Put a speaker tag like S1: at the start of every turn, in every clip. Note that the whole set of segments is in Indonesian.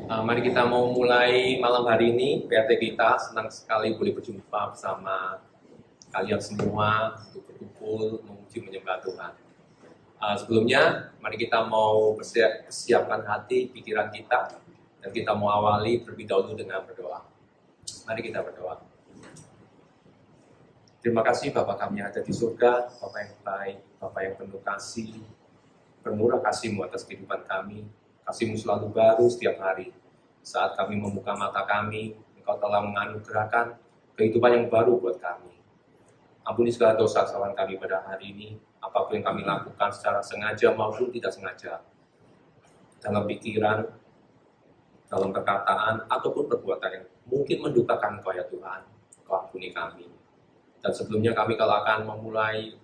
S1: Mari kita mau mulai malam hari ini PRT kita. Senang sekali boleh berjumpa bersama kalian semua untuk berkumpul memuji menyembah Tuhan. Sebelumnya mari kita mau persiapkan hati, pikiran kita, dan kita mau awali terlebih dahulu dengan berdoa. Mari kita berdoa. Terima kasih Bapa kami yang ada di surga, Bapa yang baik, Bapa yang penuh kasih, bermurah kasih-Mu atas kehidupan kami. Kasih-Mu selalu baru setiap hari. Saat kami membuka mata kami, Engkau telah menganugerahkan kehidupan yang baru buat kami. Ampuni segala dosa kesalahan kami pada hari ini, apapun yang kami lakukan secara sengaja maupun tidak sengaja, dalam pikiran, dalam perkataan, ataupun perbuatan yang mungkin mendukakan Engkau ya Tuhan. Engkau ampuni kami. Dan sebelumnya kami kalau akan memulai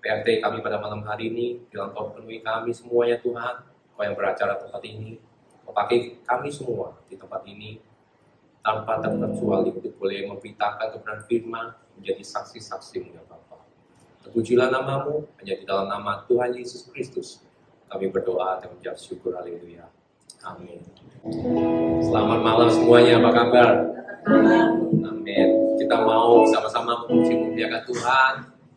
S1: PRT kami pada malam hari ini, bilang Engkau penuhi kami semuanya Tuhan. Kau yang beracara tempat ini, Kau pakai kami semua di tempat ini tanpa terkecuali untuk boleh memberitakan kebenaran firman, menjadi saksi-saksi-Mu ya Bapa. Terpujilah nama-Mu, hanya di dalam nama Tuhan Yesus Kristus kami berdoa dan mengucap syukur. Haleluya. Amin. Selamat malam semuanya, apa kabar? Amin. Kita mau sama-sama memuji-muliakan Tuhan.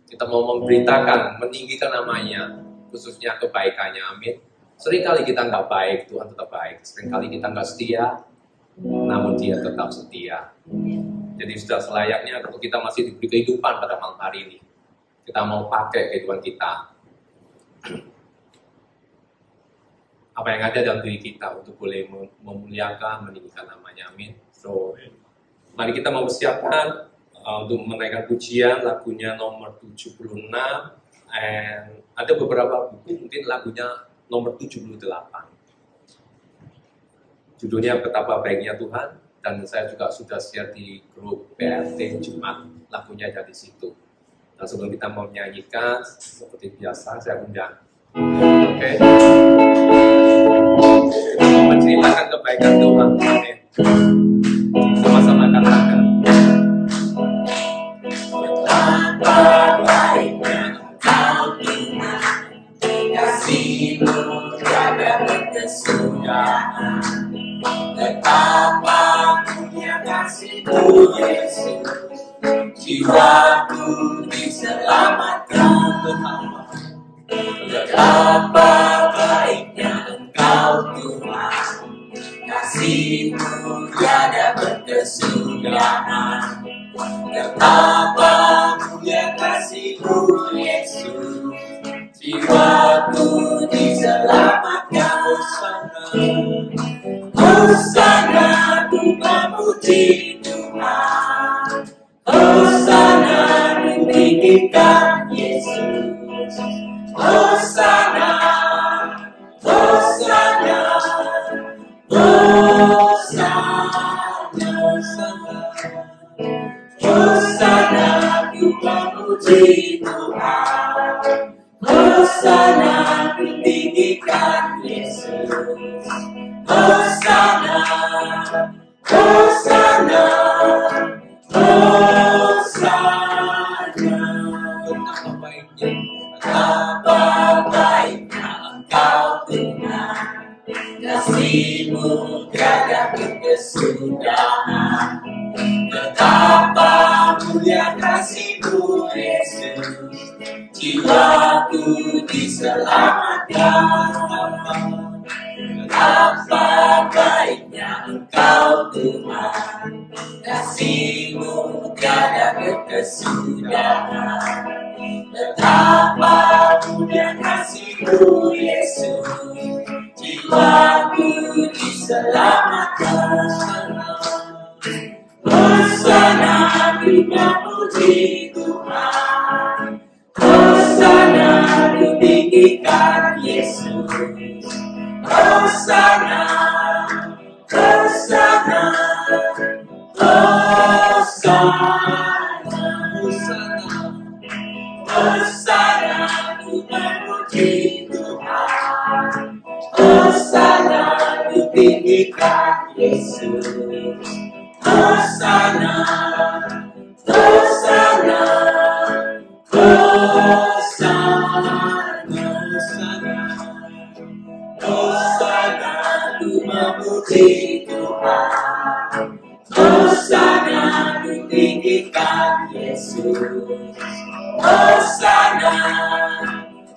S1: Kita mau memberitakan, meninggikan namanya, khususnya kebaikannya. Amin. Seringkali kita nggak baik, Tuhan tetap baik. Seringkali kita nggak setia, namun Dia tetap setia. Jadi sudah selayaknya kalau kita masih diberi kehidupan pada malam hari ini, kita mau pakai kehidupan kita. Apa yang ada dalam diri kita untuk boleh memuliakan, meninggikan namanya. Amin. So, mari kita mau bersiapkan untuk menaikkan pujian, lagunya nomor 76. And ada beberapa buku, mungkin lagunya nomor 78. Judulnya Betapa Baiknya Tuhan, dan saya juga sudah share di grup PRT Jumat, lagunya ada di situ. Dan sebelum kita mau menyanyikan, seperti biasa saya undang. Oke. Kita mau menceritakan kebaikan Tuhan. Amin. Sama-sama katakan. Betapa baiknya Engkau Tuhan, kasih-Mu tiada berkesudahan. Betapa punya kasih-Mu Yesus, jiwaku diselamatkan. Betapa baiknya Engkau Tuhan, kasih-Mu tiada berkesudahan. Betapa punya kasih-Mu Yesus, jiwaku diselamatkan. Hosana, ku memuji Tuhan. Hosana, ku tinggikan Yesus. Hosana, Hosana, Hosana, Hosana, ku memuji Tuhan. Hosana, ku tinggikan Yesus. Hosana, Hosana, Hosana. Betapa baiknya, betapa baiknya Engkau Tuhan, kasih-Mu tiada berkesudahan. Betapa mulia kasih-Mu Yesus, jiwaku diselamatkan. Betapa baiknya Engkau Tuhan, kasih-Mu tiada berkesudahan. Betapa mulia kasih-Mu Yesus, jiwaku diselamatkan. Hosana, ku memuji Tuhan. Hosana, ku tinggikan Yesus. Hosana, Hosana, Hosana, Hosana, ku memuji Tuhan. Hosana, ku tinggikan Yesus. Hosana, Hosana, Hosana, Hosana, ku memuji
S2: Tuhan. Hosana ditinggikan Yesus. Hosana,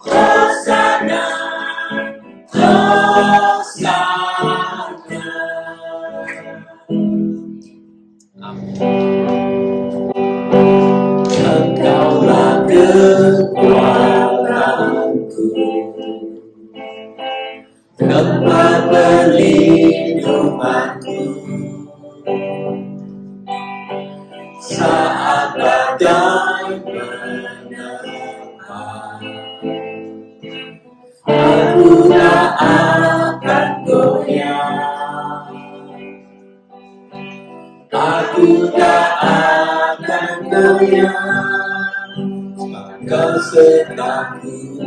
S2: Hosana, Hosana. Engkaulah kekuatanku, tempat perlindunganku, saat badai menerpa. Aku tak akan goyah, aku tak akan goyah. Kau sertaku.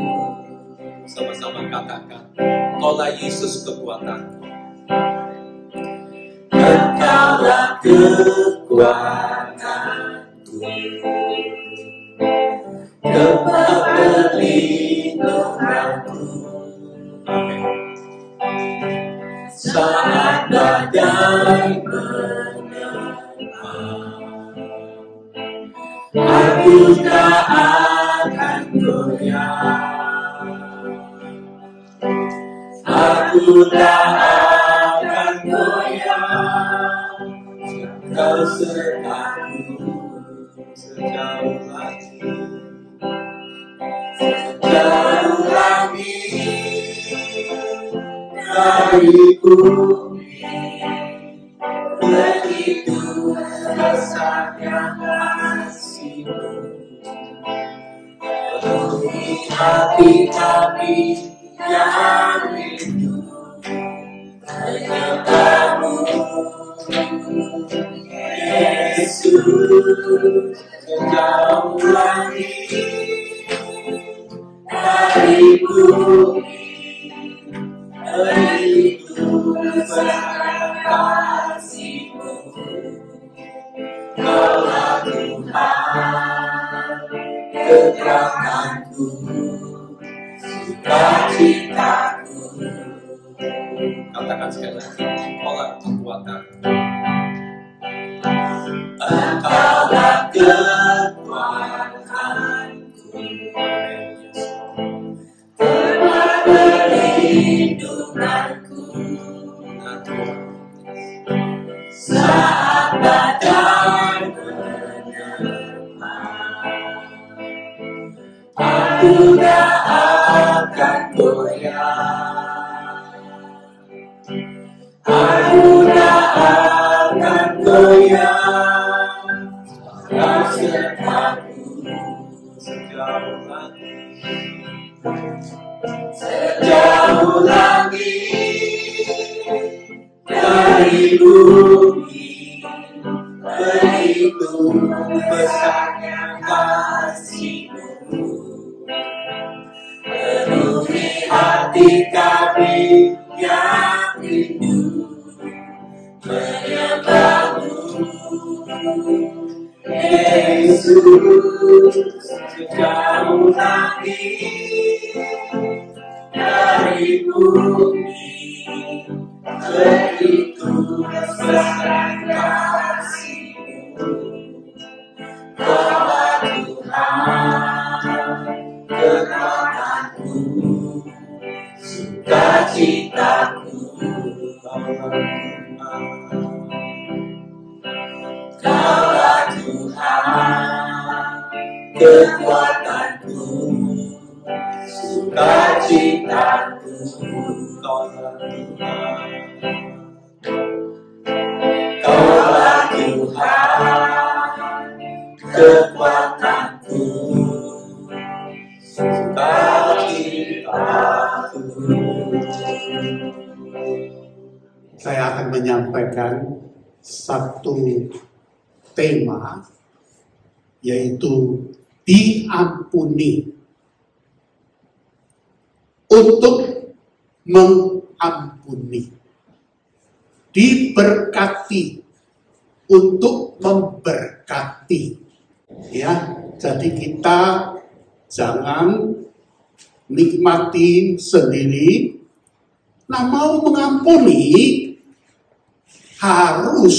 S1: Sama-sama katakan, Engkaulah Yesus kekuatanku.
S2: Engkaulah kekuatanku, tempat perlindunganku, saat badai menerpa. Aku tak akan goyah, aku tak akan goyah. Kau sertaku sejauh langit, sejauh langit dari bumi. Begitu besarnya kasih-Mu, penuhi hati kami yang rindu menyembah-Mu, Yesus. Sejauh langit dari bumi, begitu besar kasih-Mu. Kaulah Tuhan, kekuatanku, sukacitaku.
S1: Katakan sekali lagi, Engkaulah kekuatanku.
S2: Engkaulah kekuatanku, tempat perlindunganku, saat badai menerpa. Aku tak akan goyah, aku tak akan goyah. Kau sertaku sejauh langit, sejauh langit dari bumi. Begitu besarnya kasih-Mu, penuhi hati kami yang rindu menyembah-Mu, Yesus. Sejauh langit dari bumi, begitu besar kasih-Mu. Kaulah Tuhan, kekuatanku, sukacitaku. Kaulah Tuhan, kekuatanku, sukacitaku. Kaulah Tuhan, kaulah Tuhan, kekuatanku, sukacitaku.
S3: Saya akan menyampaikan satu tema, yaitu diampuni. Untuk mengampuni, diberkati, untuk memberkati. Ya, jadi kita jangan nikmati sendiri. Nah, mau mengampuni harus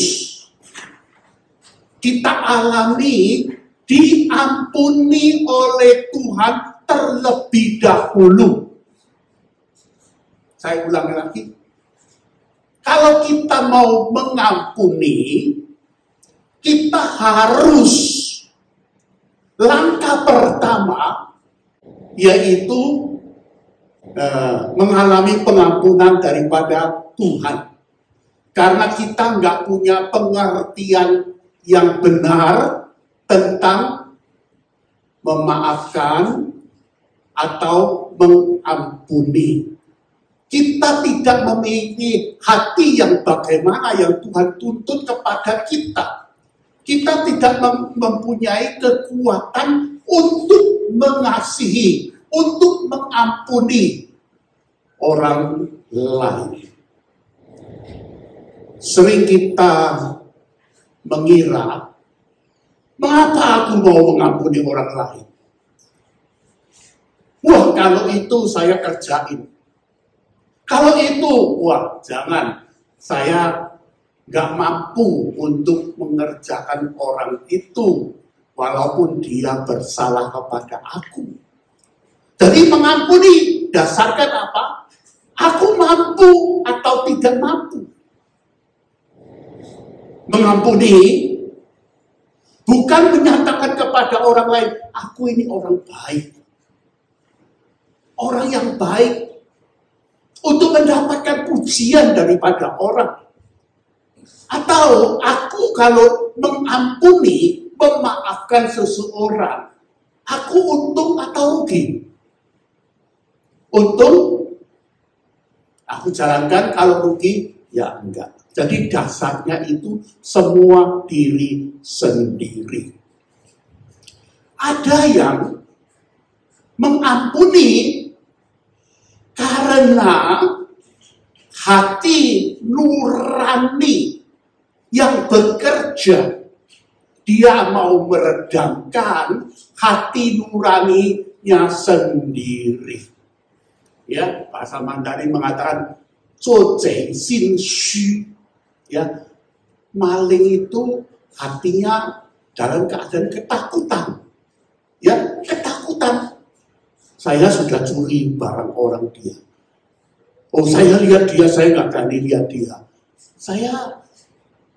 S3: kita alami, diampuni oleh Tuhan terlebih dahulu. Saya ulangi lagi. Kalau kita mau mengampuni, kita harus langkah pertama yaitu mengalami pengampunan daripada Tuhan. Karena kita nggak punya pengertian yang benar tentang memaafkan atau mengampuni. Kita tidak memiliki hati yang bagaimana yang Tuhan tuntut kepada kita. Kita tidak mempunyai kekuatan untuk mengasihi, untuk mengampuni orang lain. Sering kita mengira, mengapa aku mau mengampuni orang lain? Wah, kalau itu saya kerjain. Kalau itu, wah jangan. Saya nggak mampu untuk mengerjakan orang itu, walaupun dia bersalah kepada aku. Jadi mengampuni, dasarkan apa? Aku mampu atau tidak mampu. Mengampuni bukan menyatakan kepada orang lain, aku ini orang baik. Orang yang baik untuk mendapatkan pujian daripada orang. Atau aku kalau mengampuni, memaafkan seseorang, aku untung atau rugi? Untung, aku jalankan, kalau rugi, ya enggak. Jadi dasarnya itu semua diri sendiri. Ada yang mengampuni karena hati nurani yang bekerja. Dia mau meredamkan hati nuraninya sendiri. Ya, bahasa Mandarin mengatakan 做贼心虚. Ya, maling itu hatinya dalam keadaan ketakutan. Ya, ketakutan. Saya sudah curi barang orang dia. Oh, saya lihat dia, saya nggak berani lihat dia. Saya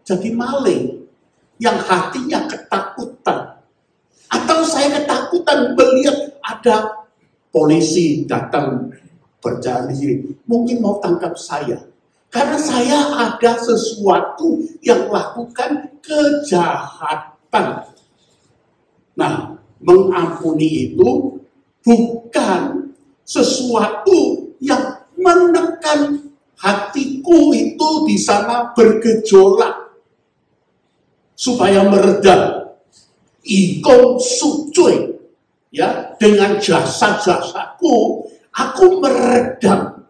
S3: jadi maling yang hatinya ketakutan. Atau saya ketakutan melihat ada polisi datang berjalan di sini. Mungkin mau tangkap saya. Karena saya ada sesuatu yang lakukan kejahatan. Nah, mengampuni itu bukan sesuatu yang menekan hatiku itu di sana bergejolak supaya meredam. Ikong sucuy, ya, dengan jasa-jasaku aku meredam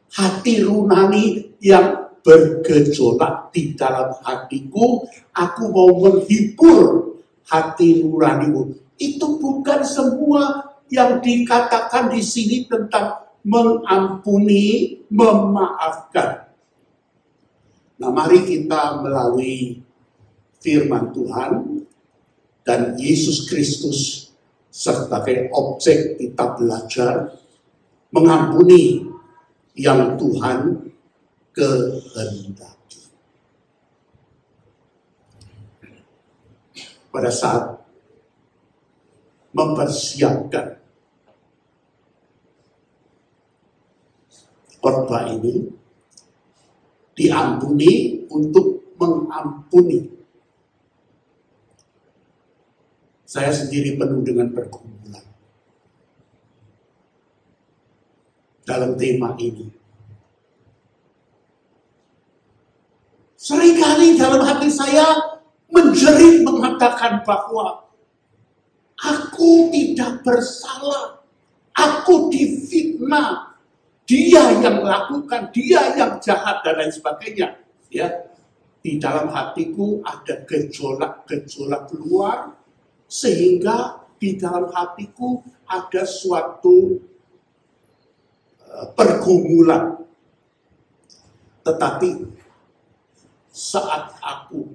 S3: hati runani yang bergejolak di dalam hatiku. Aku mau menghibur hati nuranimu. Itu bukan semua yang dikatakan di sini tentang mengampuni, memaafkan. Nah, mari kita melalui firman Tuhan dan Yesus Kristus sebagai objek kita belajar mengampuni yang Tuhan kehendaki. Pada saat mempersiapkan khotbah ini, diampuni untuk mengampuni. Saya sendiri penuh dengan pergumulan dalam tema ini. Seringkali dalam hati saya menjerit mengatakan bahwa aku tidak bersalah, aku difitnah, dia yang lakukan, dia yang jahat dan lain sebagainya. Ya, di dalam hatiku ada gejolak-gejolak luar, sehingga di dalam hatiku ada suatu pergumulan. Tetapi saat aku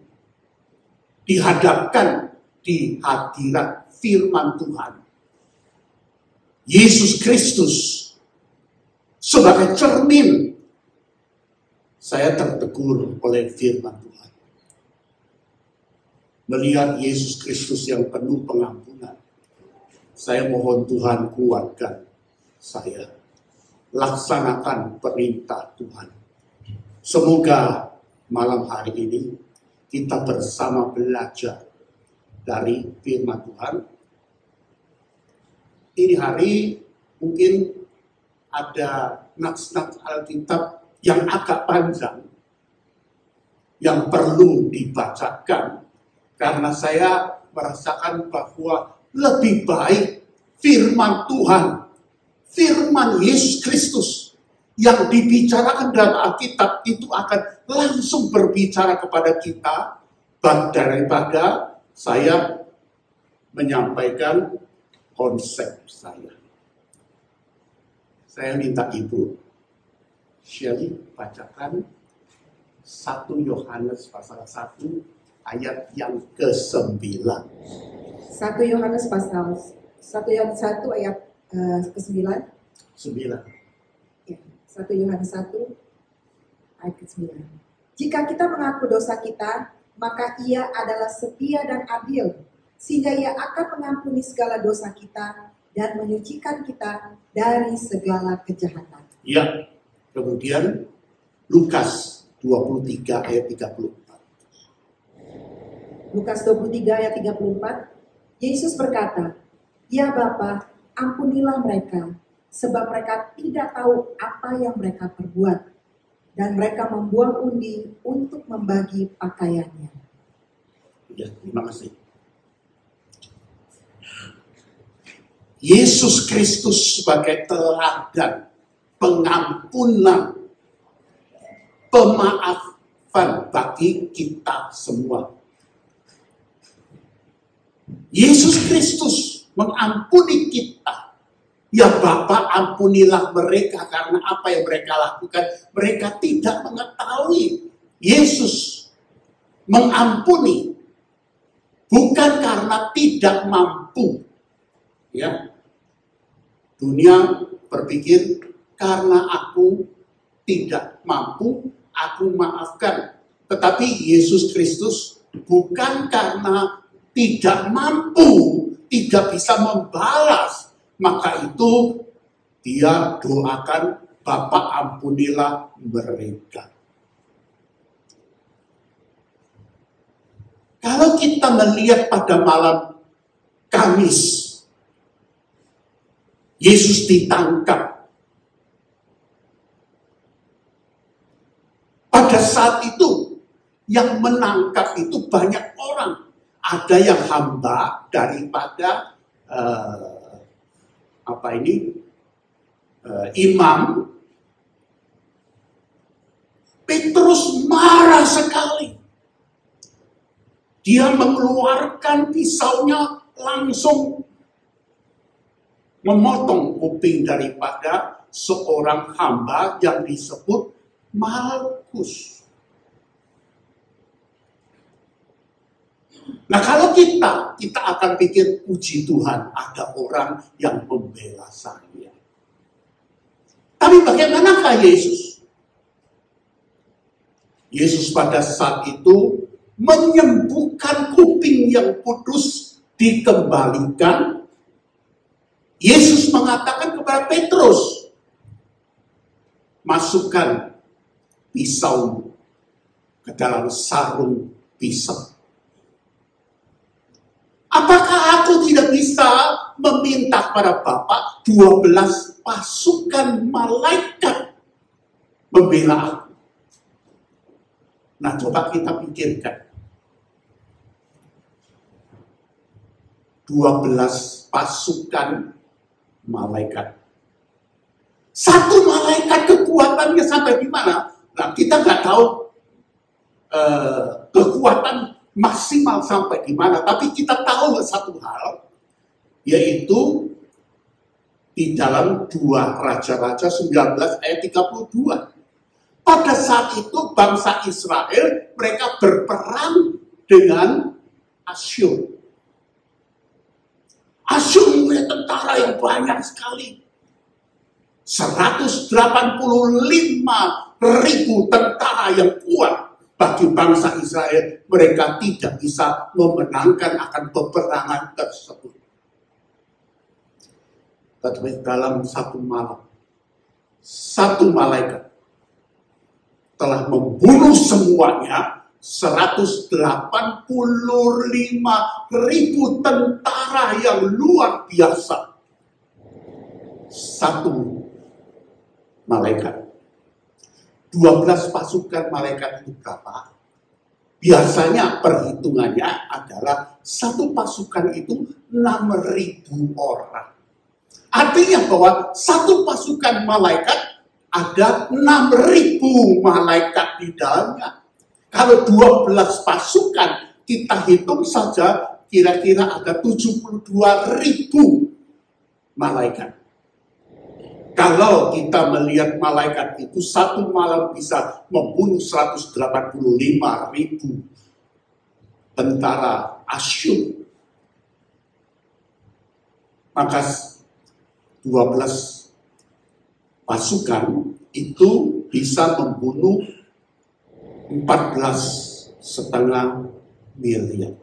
S3: dihadapkan di hadirat firman Tuhan. Yesus Kristus sebagai cermin, saya tertegur oleh firman Tuhan. Melihat Yesus Kristus yang penuh pengampunan, saya mohon Tuhan kuatkan saya. Laksanakan perintah Tuhan. Semoga malam hari ini kita bersama belajar dari firman Tuhan. Ini hari mungkin ada nats-nats Alkitab yang agak panjang yang perlu dibacakan, karena saya merasakan bahwa lebih baik firman Tuhan, firman Yesus Kristus yang dibicarakan dalam Alkitab itu akan langsung berbicara kepada kita daripada saya menyampaikan konsep saya. Saya minta Ibu Shelly bacakan 1 Yohanes pasal 1 ayat yang ke-9.
S4: 1 Yohanes pasal 1 ayat ke-9.
S3: 9.
S4: Ya, 1 Yohanes 1 ayat ke-9. Jika kita mengaku dosa kita, maka Ia adalah setia dan adil, sehingga Ia akan mengampuni segala dosa kita dan menyucikan kita dari segala kejahatan.
S3: Ya, kemudian Lukas 23 ayat 34.
S4: Lukas 23 ayat 34, Yesus berkata, "Ya Bapa, ampunilah mereka, sebab mereka tidak tahu apa yang mereka perbuat." Dan mereka membuang undi untuk membagi pakaiannya.
S3: Ya, terima kasih. Yesus Kristus sebagai teladan pengampunan, pemaafan bagi kita semua. Yesus Kristus mengampuni kita. Ya Bapa, ampunilah mereka karena apa yang mereka lakukan. Mereka tidak mengetahui. Yesus mengampuni bukan karena tidak mampu. Ya, dunia berpikir karena aku tidak mampu, aku maafkan. Tetapi Yesus Kristus bukan karena tidak mampu, tidak bisa membalas, maka itu dia doakan, Bapa ampunilah mereka. Kalau kita melihat pada malam Kamis, Yesus ditangkap. Pada saat itu, yang menangkap itu banyak orang. Ada yang hamba daripada imam. Petrus marah sekali. Dia mengeluarkan pisaunya, langsung memotong kuping daripada seorang hamba yang disebut Malkus. Nah, kalau kita akan pikir, puji Tuhan, ada orang yang membela saya. Tapi bagaimanakah Yesus? Yesus pada saat itu menyembuhkan kuping yang putus, dikembalikan. Yesus mengatakan kepada Petrus, masukkan pisau ke dalam sarung pisau. Apakah aku tidak bisa meminta pada Bapa 12 pasukan malaikat membela aku? Nah, coba kita pikirkan. 12 pasukan malaikat. Satu malaikat kekuatannya sampai di mana? Nah, kita nggak tahu kekuatan maksimal sampai di mana. Tapi kita tahu satu hal, yaitu di dalam 2 Raja-Raja 19 ayat 32. Pada saat saat itu bangsa Israel mereka berperang dengan Asyur. Asyur punya tentara yang banyak sekali. 185.000 tentara yang kuat. Bagi bangsa Israel, mereka tidak bisa memenangkan akan peperangan tersebut. Tetapi dalam satu malam, satu malaikat telah membunuh semuanya. 185.000 tentara yang luar biasa. Satu malaikat. 12 pasukan malaikat itu berapa? Biasanya perhitungannya adalah satu pasukan itu 6.000 orang. Artinya bahwa satu pasukan malaikat ada 6.000 malaikat di dalamnya. Kalau 12 pasukan, kita hitung saja kira-kira ada 72.000 malaikat. Kalau kita melihat malaikat itu satu malam bisa membunuh 185.000 tentara Asyur, maka 12 pasukan itu bisa membunuh 14,5 miliar.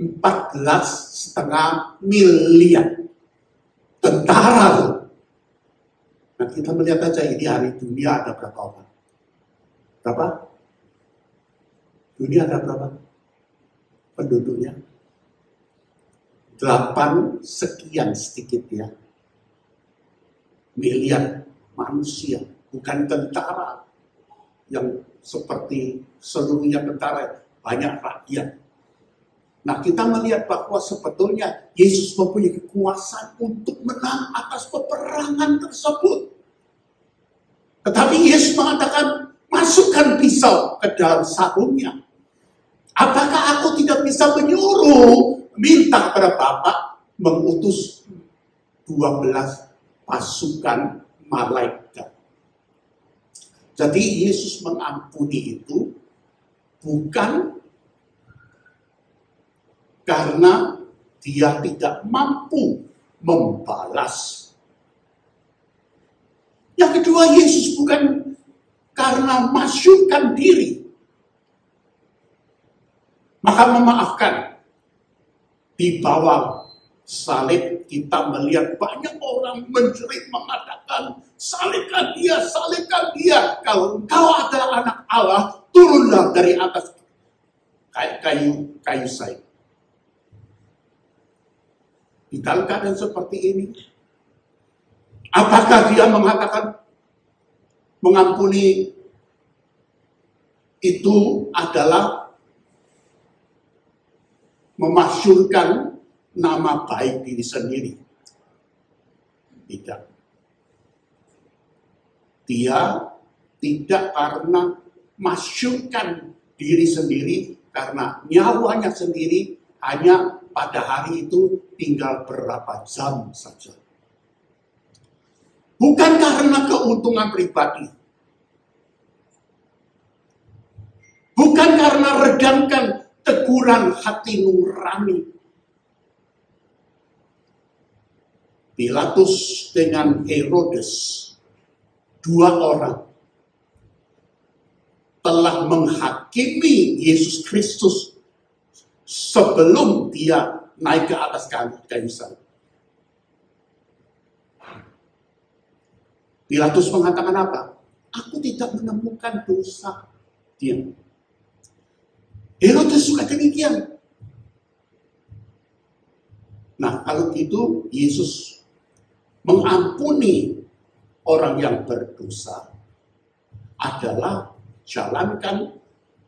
S3: 14,5 miliar tentara. Nah, kita melihat aja ini hari dunia ada berapa orang? Berapa? Dunia ada berapa penduduknya? 8 sekian sedikit ya. Miliar manusia, bukan tentara yang seperti seluruhnya tentara, banyak rakyat. Nah, kita melihat bahwa sebetulnya Yesus mempunyai kekuasaan untuk menang atas peperangan tersebut. Tetapi Yesus mengatakan, masukkan pisau ke dalam sarungnya. Apakah aku tidak bisa menyuruh, minta kepada Bapa mengutus 12 pasukan malaikat? Jadi Yesus mengampuni itu bukan karena dia tidak mampu membalas. Yang kedua, Yesus bukan karena masyurkan diri, maka memaafkan. Di bawah salib kita melihat banyak orang menjerit mengatakan, salibkan dia, salibkan dia. Kalau engkau adalah anak Allah, turunlah dari atas kayu salib. Di dalam keadaan seperti ini, apakah dia mengatakan mengampuni itu adalah memasyurkan nama baik diri sendiri? Tidak. Dia tidak karena masyurkan diri sendiri, karena nyawanya sendiri hanya pada hari itu tinggal berapa jam saja. Bukan karena keuntungan pribadi. Bukan karena redamkan teguran hati nurani. Pilatus dengan Herodes, 2 orang, telah menghakimi Yesus Kristus sebelum dia naik ke atas kayu salib. Pilatus mengatakan apa? Aku tidak menemukan dosa dia. Herodes juga demikian. Nah, kalau gitu Yesus mengampuni orang yang berdosa adalah jalankan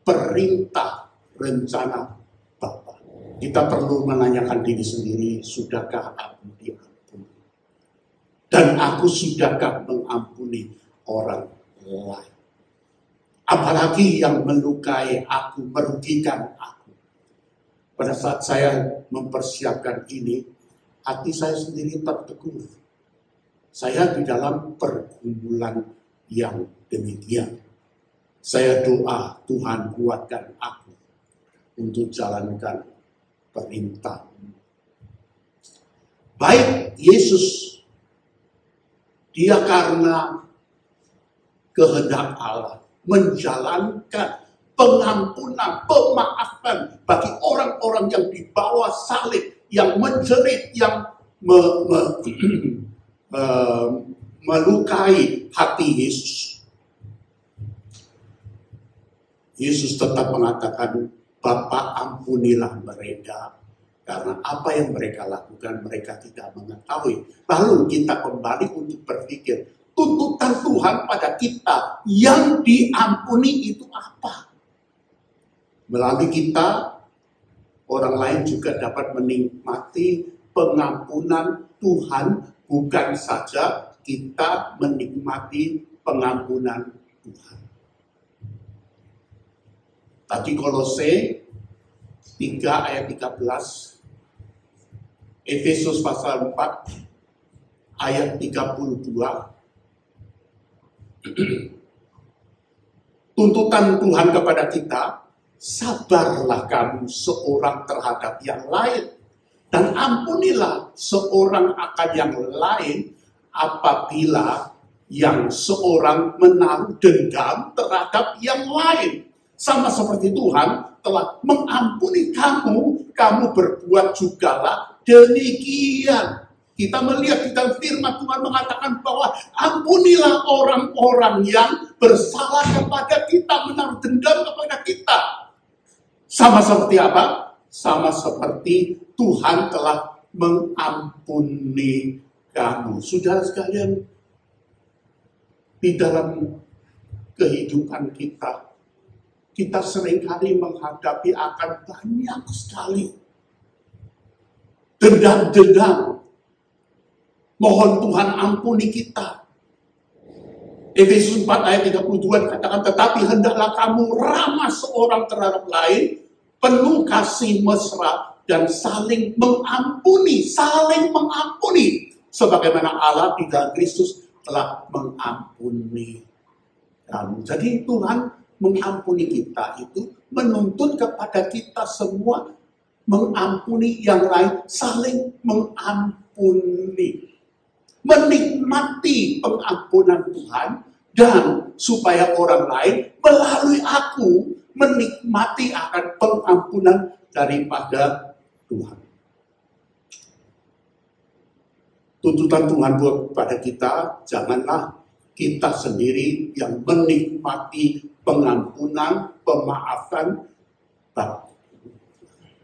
S3: perintah rencana Bapa. Kita perlu menanyakan diri sendiri, sudahkah aku diampuni? Dan aku sudahkah mengampuni orang lain? Apalagi yang melukai aku, merugikan aku. Pada saat saya mempersiapkan ini, hati saya sendiri tertegur. Saya di dalam pergumulan yang demikian. Saya doa Tuhan kuatkan aku untuk jalankan perintah. Baik Yesus, dia karena kehendak Allah menjalankan pengampunan, pemaafan bagi orang-orang yang di bawah salib, yang menjerit, yang melukai hati Yesus. Yesus tetap mengatakan, Bapa ampunilah mereka, karena apa yang mereka lakukan mereka tidak mengetahui. Lalu kita kembali untuk berpikir, tuntutan Tuhan pada kita yang diampuni itu apa? Melalui kita, orang lain juga dapat menikmati pengampunan Tuhan, bukan saja kita menikmati pengampunan Tuhan. Tadi Kolose 3 ayat 13, Efesus pasal 4 ayat 32. Tuntutan Tuhan kepada kita, sabarlah kamu seorang terhadap yang lain, dan ampunilah seorang akan yang lain apabila yang seorang menaruh dendam terhadap yang lain. Sama seperti Tuhan telah mengampuni kamu, kamu berbuat jugalah demikian. Kita melihat di dalam firman Tuhan mengatakan bahwa ampunilah orang-orang yang bersalah kepada kita, menaruh dendam kepada kita. Sama seperti apa? Sama seperti Tuhan telah mengampuni kamu. Saudara sekalian, di dalam kehidupan kita seringkali menghadapi akan banyak sekali dendam-dendam. Mohon Tuhan ampuni kita. Efesus 4 ayat 32 katakan, tetapi hendaklah kamu ramah seorang terhadap lain, penuh kasih mesra, dan saling mengampuni, sebagaimana Allah di dalam Kristus telah mengampuni kamu. Jadi Tuhan mengampuni kita itu menuntut kepada kita semua mengampuni yang lain, saling mengampuni, menikmati pengampunan Tuhan, dan supaya orang lain melalui aku menikmati akan pengampunan daripada Tuhan. Tuntutan Tuhan kepada kita, janganlah kita sendiri yang menikmati pengampunan, pemaafan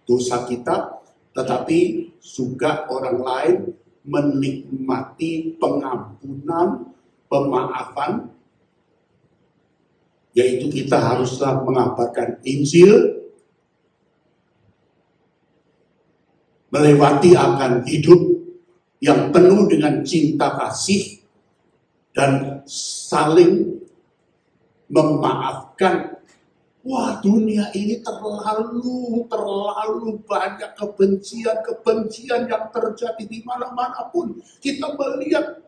S3: dosa kita, tetapi juga orang lain menikmati pengampunan, pemaafan, yaitu kita haruslah mengabarkan Injil, melewati akan hidup yang penuh dengan cinta kasih, dan saling memaafkan. Wah, dunia ini terlalu banyak kebencian yang terjadi di mana-mana pun. Kita melihat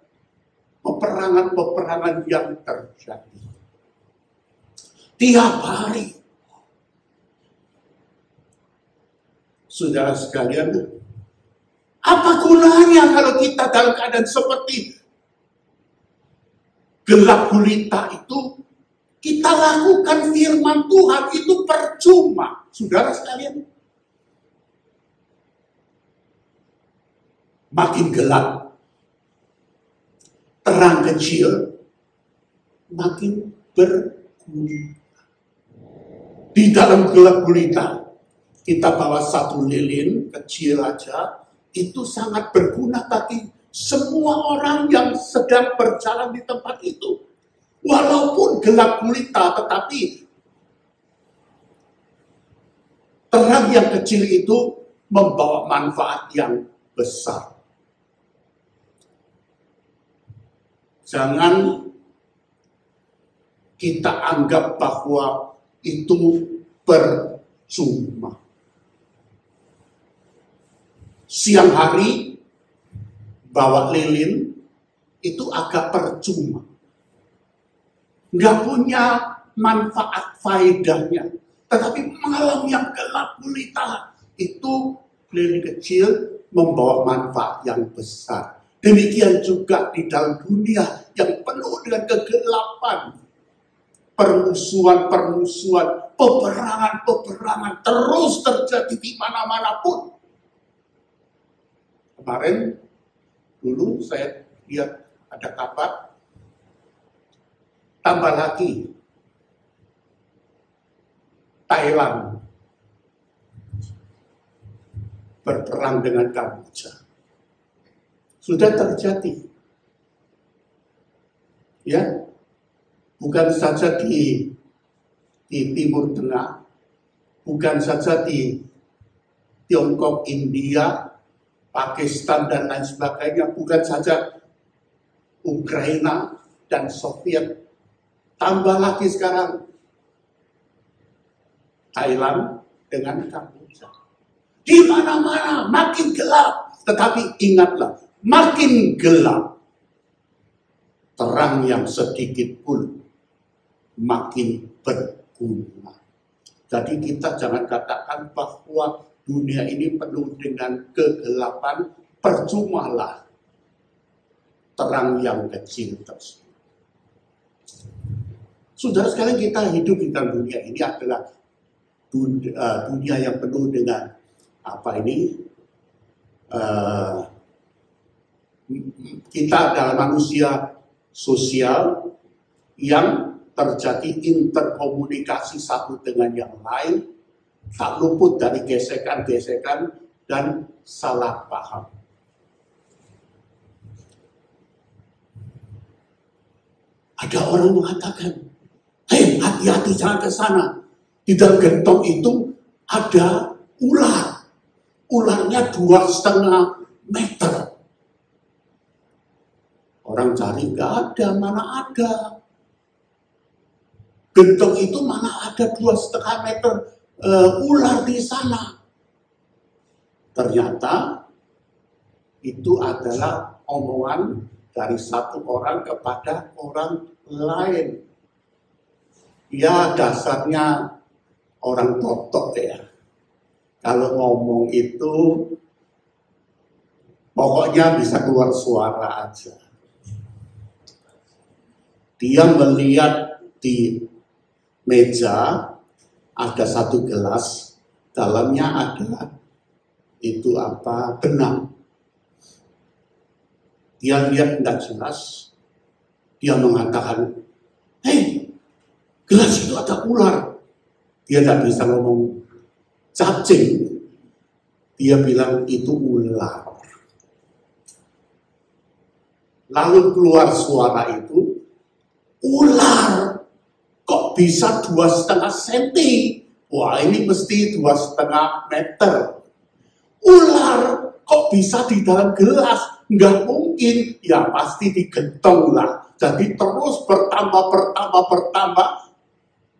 S3: peperangan yang terjadi tiap hari. Saudara sekalian, apa gunanya kalau kita dalam keadaan seperti gelap gulita itu, kita lakukan firman Tuhan itu percuma. Saudara sekalian, makin gelap, terang kecil, makin berguna. Di dalam gelap gulita, kita bawa satu lilin kecil aja, itu sangat berguna bagi semua orang yang sedang berjalan di tempat itu. Walaupun gelap gulita, tetapi terang yang kecil itu membawa manfaat yang besar. Jangan kita anggap bahwa itu percuma. Siang hari bawa lilin itu agak percuma. nggak punya manfaat faedahnya. Tetapi malam yang gelap gulita itu lilin kecil membawa manfaat yang besar. Demikian juga di dalam dunia yang penuh dengan kegelapan. Permusuhan, peperangan terus terjadi di mana-mana pun. Kemarin, dulu saya lihat ada kabar, tambah lagi, Thailand berperang dengan Kamboja. Sudah terjadi. Ya, bukan saja di Timur Tengah, bukan saja di Tiongkok, India, Pakistan, dan lain sebagainya, bukan saja Ukraina dan Soviet. Tambah lagi sekarang Thailand dengan Kamboja. Di mana-mana makin gelap, tetapi ingatlah, makin gelap, terang yang sedikit pun makin berguna. Jadi kita jangan katakan bahwa dunia ini penuh dengan kegelapan, percumalah terang yang kecil tersebut. Saudara sekalian, kita hidup di dalam dunia ini adalah dunia yang penuh dengan kita adalah manusia sosial yang terjadi interkomunikasi satu dengan yang lain, tak luput dari gesekan-gesekan dan salah paham. Ada orang mengatakan, hei, hati-hati, jangan ke sana. Di dalam gentong itu ada ular. Ularnya 2,5 meter. Orang cari, nggak ada, mana ada. Gentong itu mana ada 2,5 meter ular di sana. Ternyata itu adalah omongan dari satu orang kepada orang lain. Ya, dasarnya orang totok ya. Kalau ngomong itu pokoknya bisa keluar suara aja. Dia melihat di meja ada satu gelas, dalamnya ada benang. Dia lihat tidak jelas, dia mengatakan, hei, gelas itu ada ular. Dia tidak bisa ngomong cacing. Dia bilang itu ular. Lalu keluar suara itu, ular kok bisa 2,5 senti? Wah, ini mesti 2,5 meter. Ular kok bisa di dalam gelas? Nggak mungkin, ya pasti digentong lah. Jadi terus bertambah.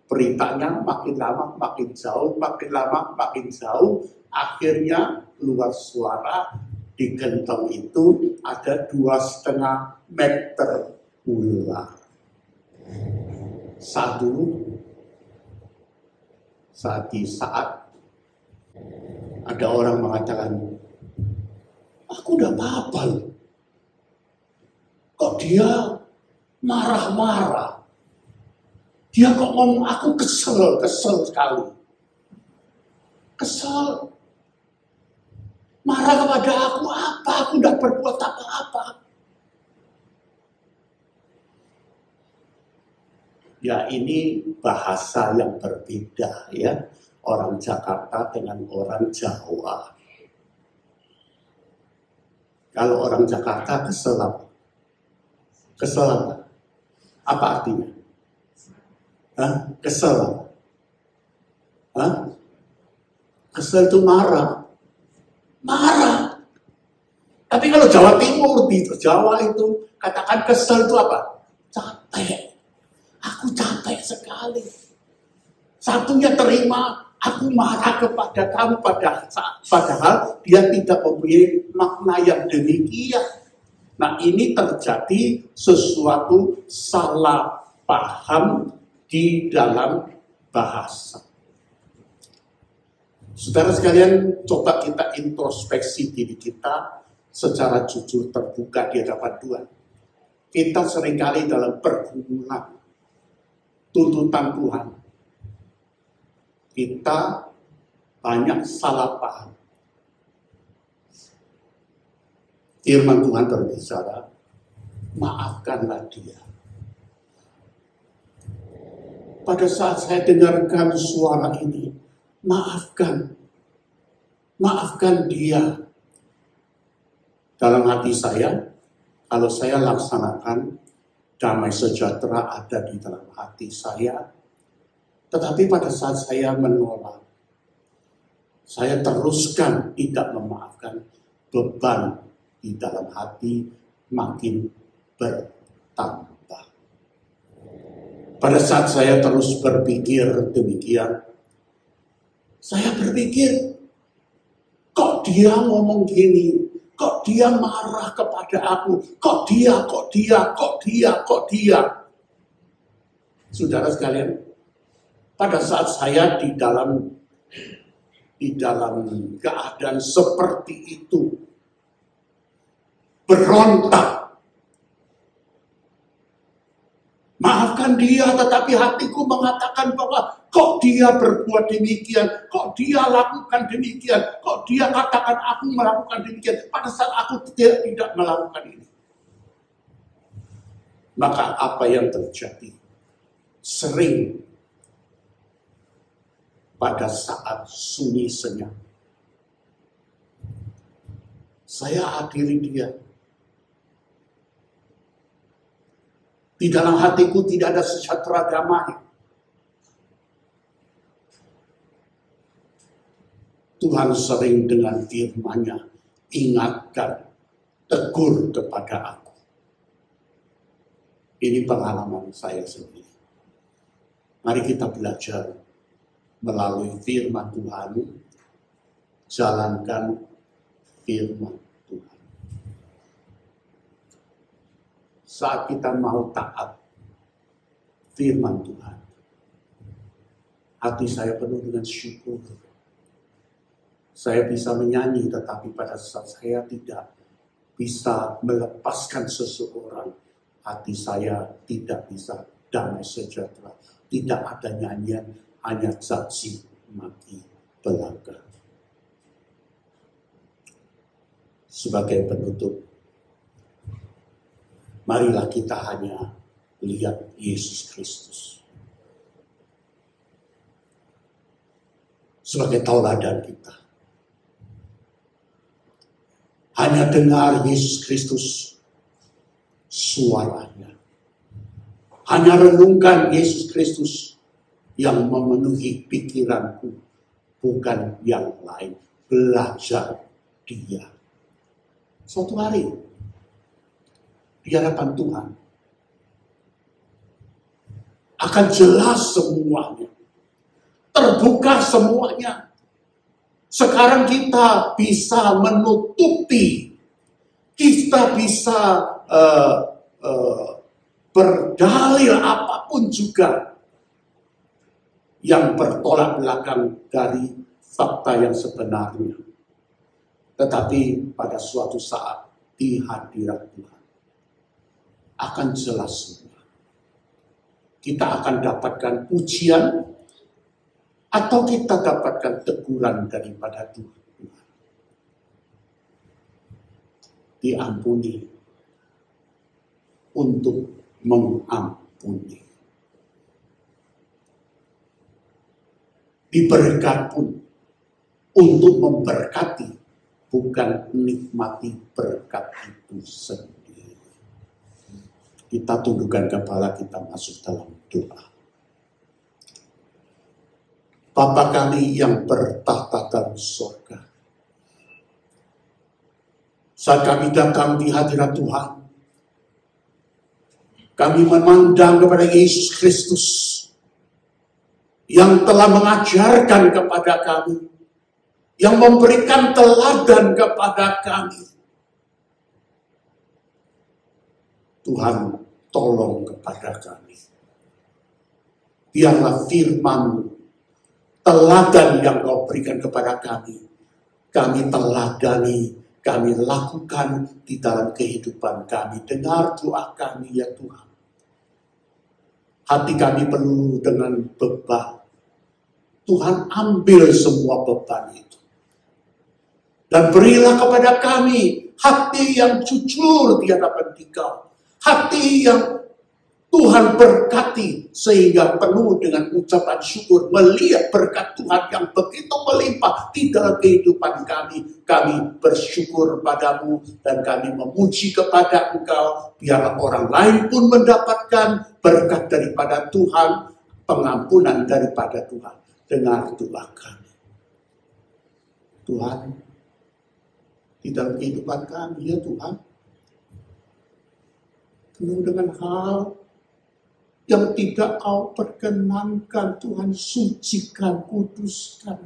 S3: Beritanya makin lama makin jauh, makin lama makin jauh. Akhirnya keluar suara, di gentong itu ada 2,5 meter ular. Saat ada orang mengatakan, aku udah apa-apa loh. Kok dia marah-marah? Dia kok ngomong, aku kesel sekali. Kesel. Marah kepada aku apa? Aku udah berbuat apa-apa. Ya, ini bahasa yang berbeda ya. Orang Jakarta dengan orang Jawa. Kalau orang Jakarta kesel apa? Kesel apa? Apa artinya? Kesel apa? Kesel itu marah. Tapi kalau Jawa Timur, di Jawa itu katakan kesel itu apa? Capek. Aku capek sekali. Satunya terima, aku marah kepada kamu, padahal dia tidak mempunyai makna yang demikian. Nah, ini terjadi sesuatu salah paham di dalam bahasa. Saudara sekalian, coba kita introspeksi diri kita secara jujur terbuka di hadapan Tuhan. Kita seringkali dalam pergumulan tuntutan Tuhan, kita banyak salah paham. Firman Tuhan berbicara, maafkanlah dia. Pada saat saya dengarkan suara ini, maafkan dia. Dalam hati saya, kalau saya laksanakan, damai sejahtera ada di dalam hati saya. Tetapi pada saat saya menolak, saya teruskan tidak memaafkan, beban di dalam hati makin bertambah. Pada saat saya terus berpikir demikian, saya berpikir, kok dia ngomong gini, kok dia marah kepada aku, kok dia. Saudara sekalian, pada saat saya di dalam keadaan seperti itu, berontak, maafkan dia, tetapi hatiku mengatakan bahwa kok dia berbuat demikian, kok dia lakukan demikian, kok dia katakan aku melakukan demikian, pada saat aku tidak melakukan ini. Maka apa yang terjadi? Sering pada saat sunyi senyap, saya hadiri dia. Di dalam hatiku tidak ada sejahtera damai. Tuhan sering dengan firman-Nya ingatkan, tegur kepada aku. Ini pengalaman saya sendiri. Mari kita belajar melalui firman Tuhan, jalankan firman Tuhan. Saat kita mau taat firman Tuhan, hati saya penuh dengan syukur. Saya bisa menyanyi, tetapi pada saat saya tidak bisa melepaskan seseorang, hati saya tidak bisa damai sejahtera. Tidak ada nyanyian, hanya caci maki belaka. Sebagai penutup, marilah kita hanya lihat Yesus Kristus sebagai tauladan kita. Hanya dengar Yesus Kristus suaranya. Hanya renungkan Yesus Kristus yang memenuhi pikiranku, bukan yang lain. Belajar dia. Suatu hari, di hadapan Tuhan, akan jelas semuanya. Terbuka semuanya. Sekarang kita bisa menutupi, kita bisa berdalil apapun juga yang bertolak belakang dari fakta yang sebenarnya. Tetapi pada suatu saat di hadirat Tuhan akan jelas semua. Kita akan dapatkan pujian atau kita dapatkan teguran daripada Tuhan. Diampuni untuk mengampuni. Diberkat pun untuk memberkati, bukan menikmati berkat itu sendiri. Kita tundukkan kepala, kita masuk dalam doa. Bapa kami yang bertahta dalam surga, saat kami datang di hadirat Tuhan, kami memandang kepada Yesus Kristus yang telah mengajarkan kepada kami, yang memberikan teladan kepada kami. Tuhan, tolong kepada kami. biarlah firman teladan yang Kau berikan kepada kami teladani, kami lakukan di dalam kehidupan kami. Dengar doa kami ya Tuhan. Hati kami penuh dengan beban. Tuhan, ambil semua beban itu. Dan berilah kepada kami hati yang jujur di hadapan Engkau. Hati yang Tuhan berkati sehingga penuh dengan ucapan syukur melihat berkat Tuhan yang begitu melimpah di dalam kehidupan kami. Kami bersyukur padamu dan kami memuji kepada Engkau. Biar orang lain pun mendapatkan berkat daripada Tuhan, pengampunan daripada Tuhan. Dengar doa kami. Tuhan, di dalam kehidupan kami ya Tuhan, penuh dengan hal yang tidak Kau perkenankan. Tuhan, sucikan, kuduskan.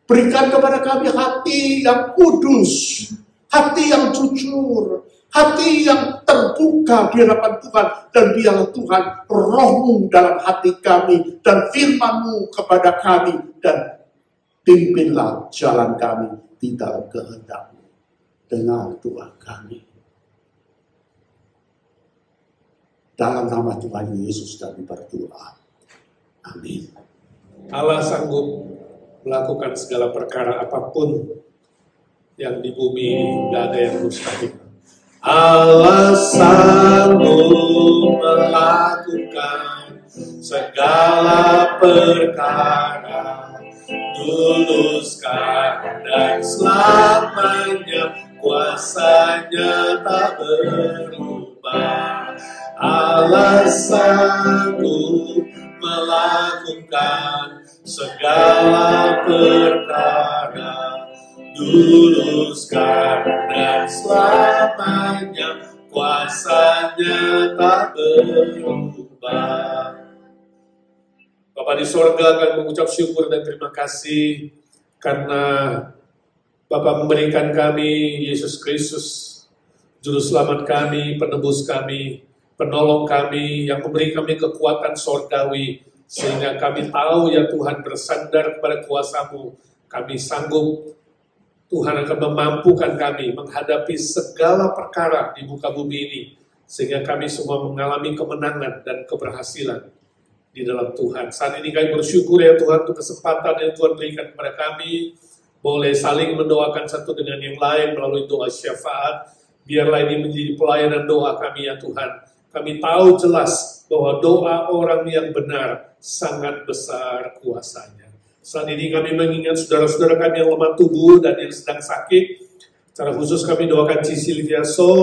S3: Berikan kepada kami hati yang kudus, hati yang jujur, hati yang terbuka di hadapan Tuhan. Dan biarlah Tuhan Roh-Mu dalam hati kami dan firman-Mu kepada kami. Dan pimpinlah jalan kami di dalam kehendak-Mu. Dengar doa kami. Dalam nama Tuhan Yesus kami berdoa. Amin.
S5: Allah sanggup melakukan segala perkara apapun yang di bumi ini, tidak ada yang mustahil. Allah sanggup melakukan segala perkara, dulu, sekarang, dan selamanya. Kuasanya tak berubah. Allah sanggup melakukan segala perkara, dulu, sekarang, dan selamanya. Kuasanya tak berubah. Bapa di sorga akan mengucap syukur dan terima kasih karena Bapa memberikan kami Yesus Kristus, Juru Selamat kami, penebus kami, penolong kami, yang memberi kami kekuatan sorgawi, sehingga kami tahu ya Tuhan, bersandar kepada kuasa-Mu, kami sanggup, Tuhan akan memampukan kami menghadapi segala perkara di muka bumi ini, sehingga kami semua mengalami kemenangan dan keberhasilan di dalam Tuhan. Saat ini kami bersyukur ya Tuhan untuk kesempatan yang Tuhan berikan kepada kami, boleh saling mendoakan satu dengan yang lain melalui doa syafaat. Biarlah ini menjadi pelayanan doa kami ya Tuhan. Kami tahu jelas bahwa doa orang yang benar sangat besar kuasanya. Saat ini kami mengingat saudara-saudara kami yang lemah tubuh dan yang sedang sakit. Secara khusus kami doakan Cici Liviaso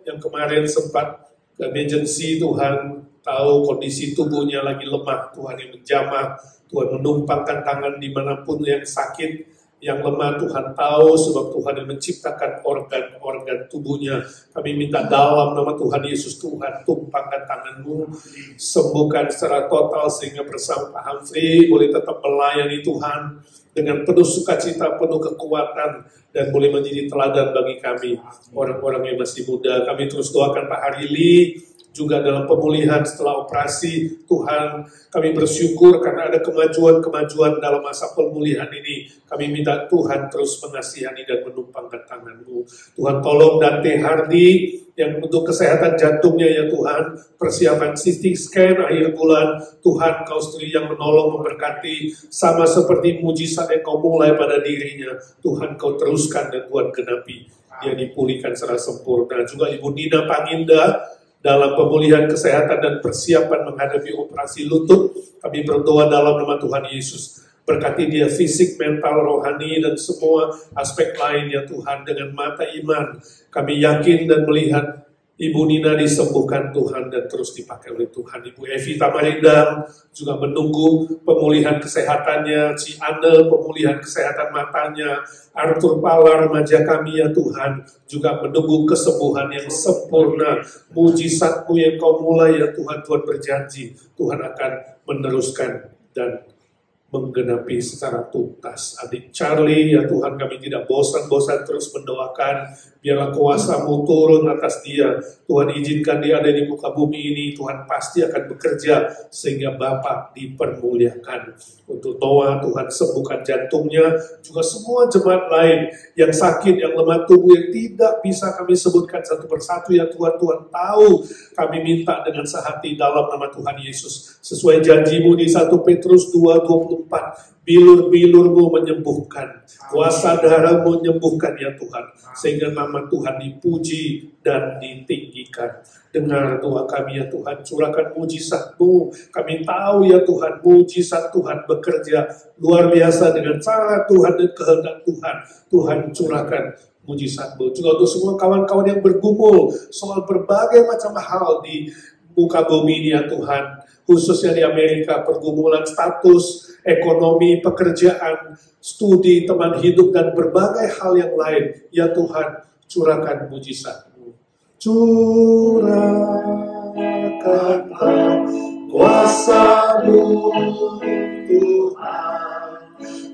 S5: yang kemarin sempat ke emergency. Tuhan tahu kondisi tubuhnya lagi lemah. Tuhan yang menjamah. Tuhan menumpangkan tangan dimanapun yang sakit, yang lemah. Tuhan tahu sebab Tuhan yang menciptakan organ-organ tubuhnya. Kami minta dalam nama Tuhan Yesus, Tuhan tumpangkan tangan-Mu, sembuhkan secara total sehingga bersama Pak Humphrey boleh tetap melayani Tuhan dengan penuh sukacita, penuh kekuatan, dan boleh menjadi teladan bagi kami, orang-orang yang masih muda. Kami terus doakan Pak Harili, juga dalam pemulihan setelah operasi. Tuhan, kami bersyukur karena ada kemajuan-kemajuan dalam masa pemulihan ini. Kami minta Tuhan terus mengasihani dan menumpangkan tangan-Mu. Tuhan tolong Dante Hardy yang untuk kesehatan jantungnya ya Tuhan, persiapan CT scan akhir bulan. Tuhan, Kau sendiri yang menolong, memberkati, sama seperti mujizat yang Kau mulai pada dirinya. Tuhan, Kau teruskan dan Tuhan genapi. Dia dipulihkan secara sempurna. Juga Ibu Nina Panginda, dalam pemulihan kesehatan dan persiapan menghadapi operasi lutut, kami berdoa dalam nama Tuhan Yesus. Berkati dia fisik, mental, rohani, dan semua aspek lain ya Tuhan. Dengan mata iman, kami yakin dan melihat Ibu Nina disembuhkan Tuhan dan terus dipakai oleh Tuhan. Ibu Evi Tamarindang juga menunggu pemulihan kesehatannya. Ci Ane pemulihan kesehatan matanya. Arthur Pala remaja kami ya Tuhan juga menunggu kesembuhan yang sempurna. Mujizat-Mu yang Kau mulai ya Tuhan, Tuhan berjanji Tuhan akan meneruskan dan menggenapi secara tuntas. Adik Charlie, ya Tuhan, kami tidak bosan-bosan terus mendoakan, biarlah kuasa-Mu turun atas dia. Tuhan, izinkan dia ada di muka bumi ini, Tuhan pasti akan bekerja sehingga Bapa dipermuliakan. Untuk Noah, Tuhan sembuhkan jantungnya, juga semua jemaat lain yang sakit, yang lemah tubuh, yang tidak bisa kami sebutkan satu persatu, ya Tuhan, Tuhan tahu. Kami minta dengan sehati dalam nama Tuhan Yesus, sesuai janji-Mu di 1 Petrus 2:24, bilur-bilur-Mu menyembuhkan, kuasa darah-Mu menyembuhkan, ya Tuhan, sehingga nama Tuhan dipuji dan ditinggikan. Dengar doa kami, ya Tuhan, curahkan mujizat-Mu. Kami tahu, ya Tuhan, mujizat Tuhan bekerja luar biasa dengan cara Tuhan dan kehendak Tuhan. Tuhan, curahkan mujizat-Mu. Juga untuk semua kawan-kawan yang bergumul soal berbagai macam hal di muka bumi ini, ya Tuhan, khususnya di Amerika, pergumulan status, ekonomi, pekerjaan, studi, teman hidup, dan berbagai hal yang lain. Ya Tuhan, curahkan mujizat-Mu. Curahkanlah kuasa-Mu, Tuhan.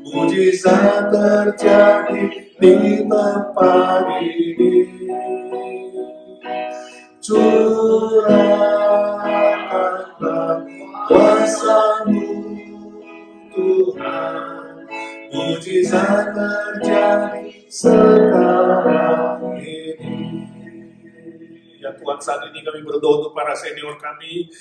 S5: Mujizat terjadi di tempat ini. Curahkanlah kuasa-Mu, Tuhan. Mujizat terjadi sekarang ini. Ya Tuhan, saat ini kami berdoa untuk para senior kami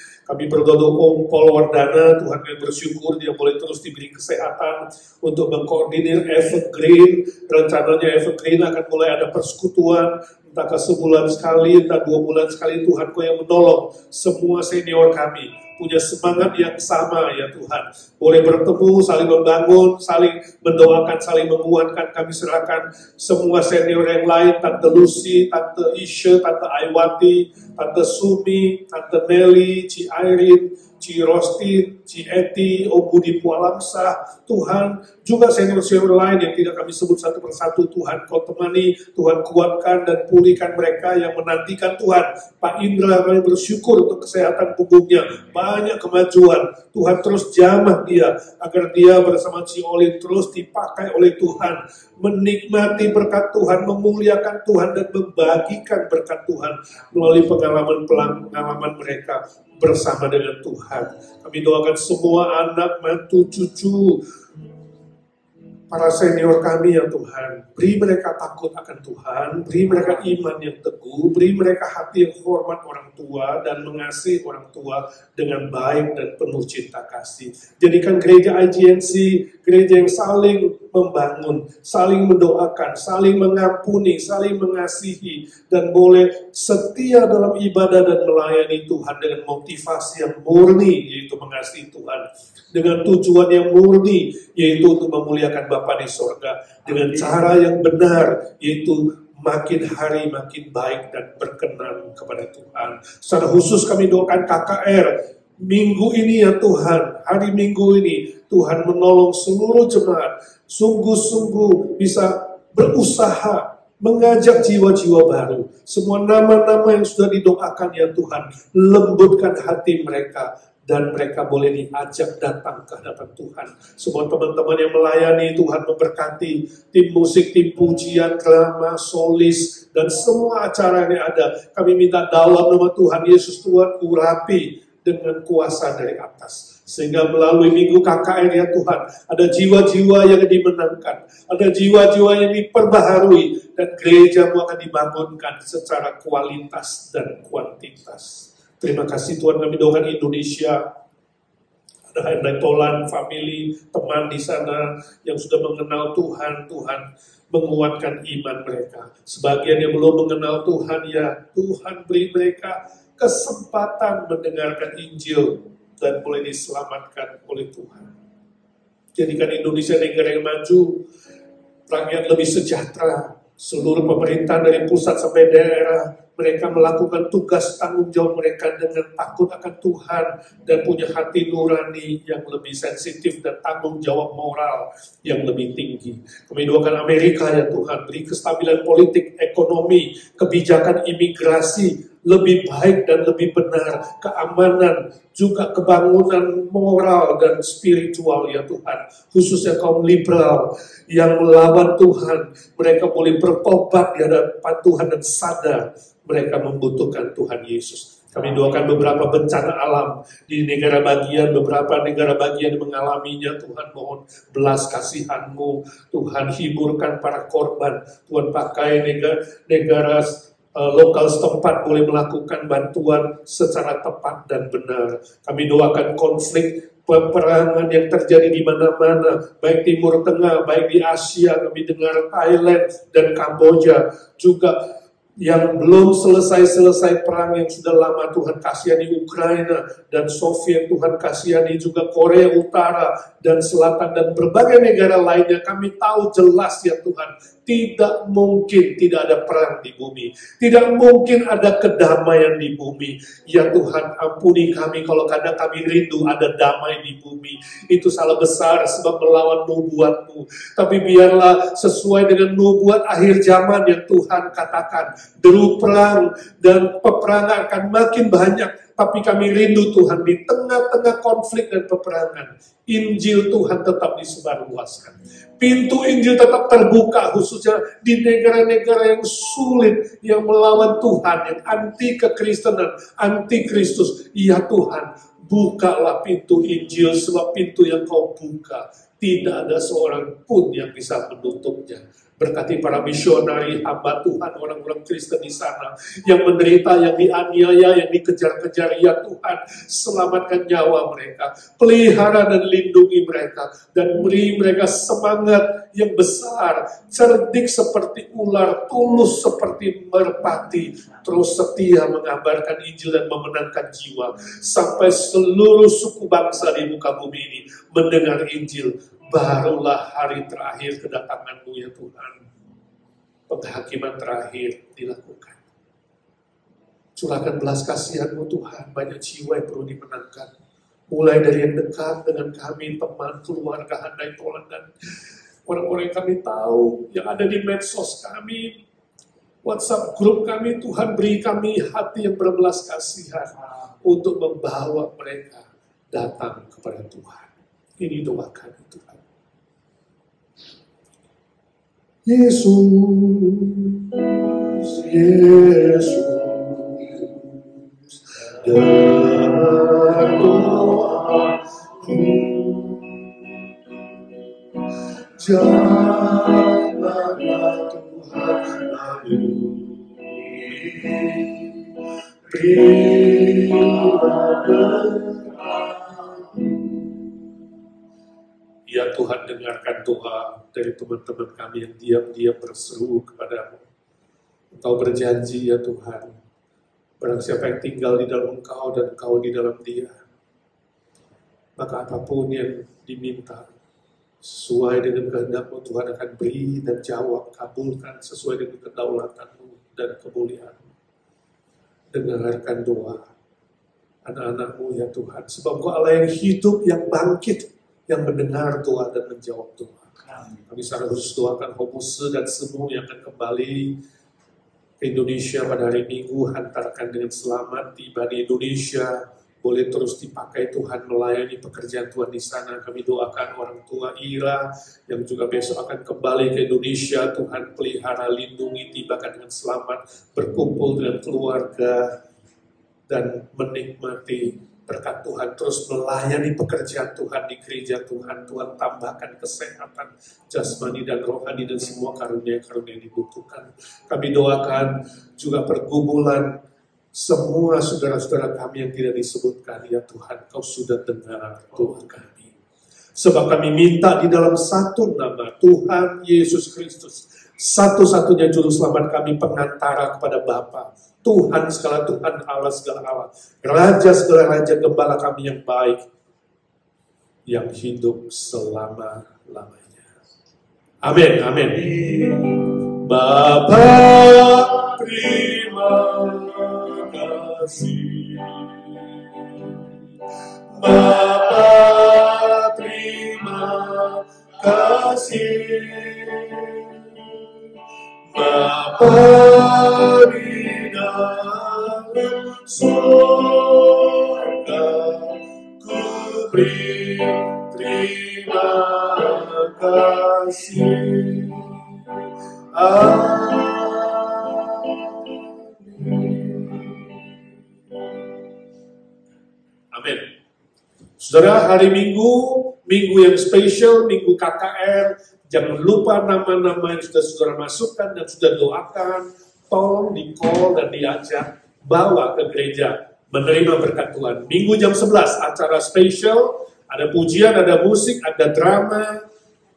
S5: berdoa untuk Om Paul Wardana. Tuhan, kami bersyukur dia boleh terus diberi kesehatan untuk mengkoordinir Evergreen. Rencananya Evergreen akan mulai ada persekutuan, entahkah sebulan sekali, entah 2 bulan sekali. Tuhan, Kau yang menolong semua senior kami punya semangat yang sama, ya Tuhan. Boleh bertemu, saling membangun, saling mendoakan, saling menguatkan. Kami serahkan semua senior yang lain, Tante Lucy, Tante Isha, Tante Aiwati, Tante Sumi, Tante Nelly, Ci Airin, Ci Rostin, Ci Eti, Om Budi Pualamsah. Tuhan, juga senior-senior lain yang tidak kami sebut satu persatu. Tuhan, Kau temani, Tuhan kuatkan dan pulihkan mereka yang menantikan Tuhan. Pak Indra, kami bersyukur untuk kesehatan punggungnya. Banyak kemajuan. Tuhan terus jamah dia, agar dia bersama Ci Olin terus dipakai oleh Tuhan. Menikmati berkat Tuhan, memuliakan Tuhan, dan membagikan berkat Tuhan melalui pengalaman mereka bersama dengan Tuhan. Kami doakan semua anak, mantu, cucu, para senior kami, ya Tuhan. Beri mereka takut akan Tuhan, beri mereka iman yang teguh, beri mereka hati yang hormat orang tua dan mengasihi orang tua dengan baik dan penuh cinta kasih. Jadikan gereja IGNC gereja yang saling membangun, saling mendoakan, saling mengampuni, saling mengasihi, dan boleh setia dalam ibadah dan melayani Tuhan dengan motivasi yang murni, yaitu mengasihi Tuhan, dengan tujuan yang murni, yaitu untuk memuliakan Bapa di sorga, dengan cara yang benar, yaitu makin hari makin baik dan berkenan kepada Tuhan. Secara khusus kami doakan KKR, minggu ini, ya Tuhan, hari Minggu ini, Tuhan menolong seluruh jemaat, sungguh-sungguh bisa berusaha mengajak jiwa-jiwa baru. Semua nama-nama yang sudah didoakan, ya Tuhan, lembutkan hati mereka, dan mereka boleh diajak datang ke hadapan Tuhan. Semua teman-teman yang melayani, Tuhan memberkati tim musik, tim pujian, drama, solis, dan semua acara yang ada. Kami minta dalam nama Tuhan Yesus, Tuhan urapi dengan kuasa dari atas. Sehingga melalui minggu KKR, ya Tuhan, ada jiwa-jiwa yang dimenangkan, ada jiwa-jiwa yang diperbaharui, dan gereja-Mu akan dibangunkan secara kualitas dan kuantitas. Terima kasih Tuhan, kami doakan Indonesia. Ada Hendrik Tolan, family, teman di sana yang sudah mengenal Tuhan, Tuhan menguatkan iman mereka. Sebagian yang belum mengenal Tuhan, ya Tuhan beri mereka kesempatan mendengarkan Injil dan boleh diselamatkan oleh Tuhan. Jadikan Indonesia negara yang maju, rakyat lebih sejahtera, seluruh pemerintah dari pusat sampai daerah, mereka melakukan tugas tanggung jawab mereka dengan takut akan Tuhan dan punya hati nurani yang lebih sensitif dan tanggung jawab moral yang lebih tinggi. Kami doakan Amerika, ya Tuhan, beri kestabilan politik, ekonomi, kebijakan imigrasi, lebih baik dan lebih benar, keamanan, juga kebangunan moral dan spiritual ya Tuhan. Khususnya kaum liberal yang melawan Tuhan, mereka boleh bertobat di hadapan Tuhan dan sadar mereka membutuhkan Tuhan Yesus. Kami doakan beberapa bencana alam di negara bagian, beberapa negara bagian mengalaminya. Tuhan mohon belas kasihan-Mu. Tuhan hiburkan para korban. Tuhan pakai negara lokal setempat boleh melakukan bantuan secara tepat dan benar. Kami doakan konflik peperangan yang terjadi di mana-mana, baik Timur Tengah, baik di Asia, kami dengar Thailand dan Kamboja, juga yang belum selesai perang yang sudah lama. Tuhan kasihani Ukraina dan Soviet, Tuhan kasihani juga Korea Utara dan Selatan dan berbagai negara lainnya. Kami tahu jelas ya Tuhan, tidak mungkin tidak ada perang di bumi, tidak mungkin ada kedamaian di bumi. Ya Tuhan, ampuni kami kalau kadang kami rindu ada damai di bumi. Itu salah besar sebab melawan nubuat-Mu. Tapi biarlah sesuai dengan nubuat akhir zaman yang Tuhan katakan, deru perang dan peperangan akan makin banyak. Tapi kami rindu Tuhan, di tengah-tengah konflik dan peperangan, Injil Tuhan tetap disebarluaskan. Pintu Injil tetap terbuka, khususnya di negara-negara yang sulit, yang melawan Tuhan, yang anti kekristenan, anti Kristus. Ya Tuhan, bukalah pintu Injil, sebab pintu yang Kau buka, tidak ada seorang pun yang bisa menutupnya. Berkati para misionari, hamba Tuhan, orang-orang Kristen di sana, yang menderita, yang dianiaya, yang dikejar-kejar. Ya Tuhan, selamatkan nyawa mereka, pelihara dan lindungi mereka, dan beri mereka semangat yang besar, cerdik seperti ular, tulus seperti merpati, terus setia mengabarkan Injil dan memenangkan jiwa, sampai seluruh suku bangsa di muka bumi ini mendengar Injil. Barulah hari terakhir kedatangan-Mu ya Tuhan. Penghakiman terakhir dilakukan. Curahkan belas kasihan-Mu Tuhan. Banyak jiwa yang perlu dimenangkan. Mulai dari yang dekat dengan kami, teman, keluarga, handai tolan, dan orang-orang yang kami tahu, yang ada di medsos kami, WhatsApp grup kami. Tuhan, beri kami hati yang berbelas kasihan untuk membawa mereka datang kepada Tuhan. Ini doakan Tuhan. Yesus, Yesus, dengar doaku, janganlah Tuhan berilah doaku. Ya Tuhan, dengarkan doa dari teman-teman kami yang diam-diam berseru kepadamu. Engkau berjanji ya Tuhan, barang siapa yang tinggal di dalam Engkau dan Engkau di dalam dia, maka apapun yang diminta sesuai dengan kehendak-Mu Tuhan akan beri dan jawab, kabulkan sesuai dengan kedaulatan-Mu dan kemuliaan-Mu. Dengarkan doa anak-anak-Mu ya Tuhan, sebab Engkau Allah yang hidup, yang bangkit, yang mendengar doa dan menjawab doa. Kami secara khusus doakan Homuse dan semua yang akan kembali ke Indonesia pada hari Minggu, hantarkan dengan selamat, tiba di Indonesia, boleh terus dipakai Tuhan melayani pekerjaan Tuhan di sana. Kami doakan orang tua Ira yang juga besok akan kembali ke Indonesia, Tuhan pelihara, lindungi, tibakan dengan selamat, berkumpul dengan keluarga, dan menikmati berkat Tuhan, terus melayani pekerjaan Tuhan di gereja Tuhan. Tuhan tambahkan kesehatan jasmani dan rohani dan semua karunia-karunia yang dibutuhkan. Kami doakan juga pergumulan semua saudara-saudara kami yang tidak disebutkan. Ya Tuhan, Kau sudah dengar doa kami. Sebab kami minta di dalam satu nama, Tuhan Yesus Kristus, satu-satunya juru selamat kami, pengantara kepada Bapa, Tuhan segala Tuhan, Allah segala Allah, Raja segala Raja, Gembala kami yang baik, yang hidup selama-lamanya. Amin, amin. Bapa, terima kasih. Bapa, terima kasih. Bapa di dalam terima kasih. Amin. Saudara, hari Minggu yang spesial, Minggu KKR, jangan lupa nama-nama yang sudah saudara masukkan dan sudah doakan, tolong di-call dan diajak, bawa ke gereja, menerima berkat Tuhan. Minggu jam 11, acara spesial, ada pujian, ada musik, ada drama,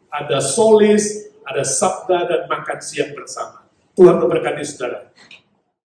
S5: ada solis, ada sabda, dan makan siang bersama. Tuhan memberkati saudara.